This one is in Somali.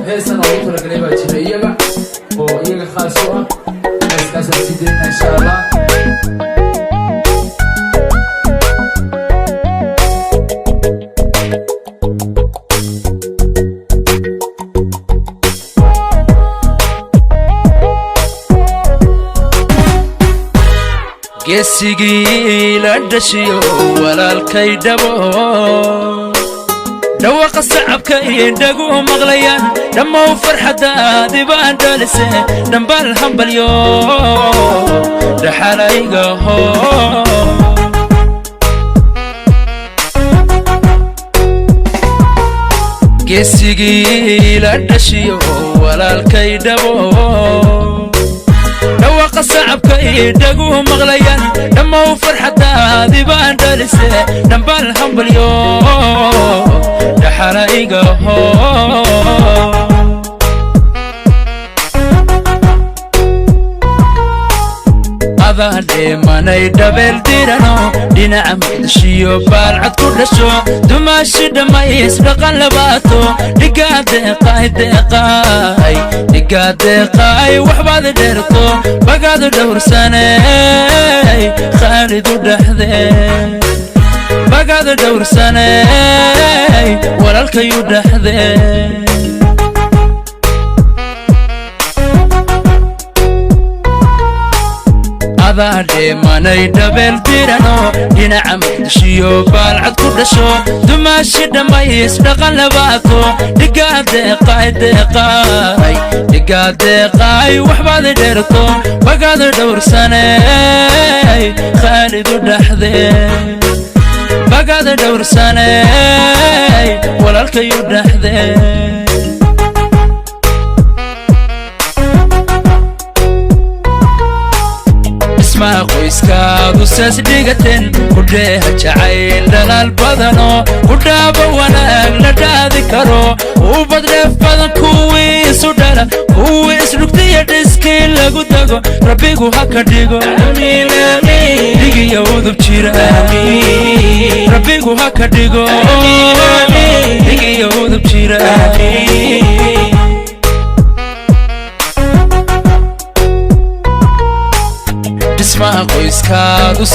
هيسنا وطلع قريبة تشريعة ويجا خاصة بس كاسة سيدنا إن شاء الله. geesigii la dhashiyo walaalkay dhabo dhawaaqa sacabka indhagu maqlayaan dhammow farxadaadi baan dhalisay dhambaal hambalyo dhaxalayga hoo geesigii la dhashiyo walaalkay dhabo dhawaaqa sacabka indhagu maqlayaan dhammow farxadaadi baan dhalisay dhambaal hambalyo dhaxalayga hoo adaan dheemanay dhabeel dirano dhinaca muqdishiyo baalcad ku dhasho dumaashi dhammays dhaqan labaato dhigadeeqaay waxbaad dheerto bagaadu dhowrsaney khaalidu dhexdee bagaadu dhowrsaney walaalkayu dhexdee adaan dheemanay dhabeel dirano dhinaca muqdishiyo baalcad ku dhasho dumaashi dhammays dhaqan labaato dhigadeeqaay waxbaad dheerto bagaadu dhowrsaney khaalidu dhexdee bagaadu dhowrsaney walaalkayu dhexdee اسمها qoyskaadu saas dhigateen kudheeha jacayl dhalaal badano kudhaaba wanaag la dhaadi karo ubad dheef badan kuwii isu dhala kuwii isdhugtiya dhiskii lagu dago rabbigu ha ka dhigo dhigiyo udub jira rabbigu ha ka dhigo dhigiyo udub jira اسمها qoyskaadu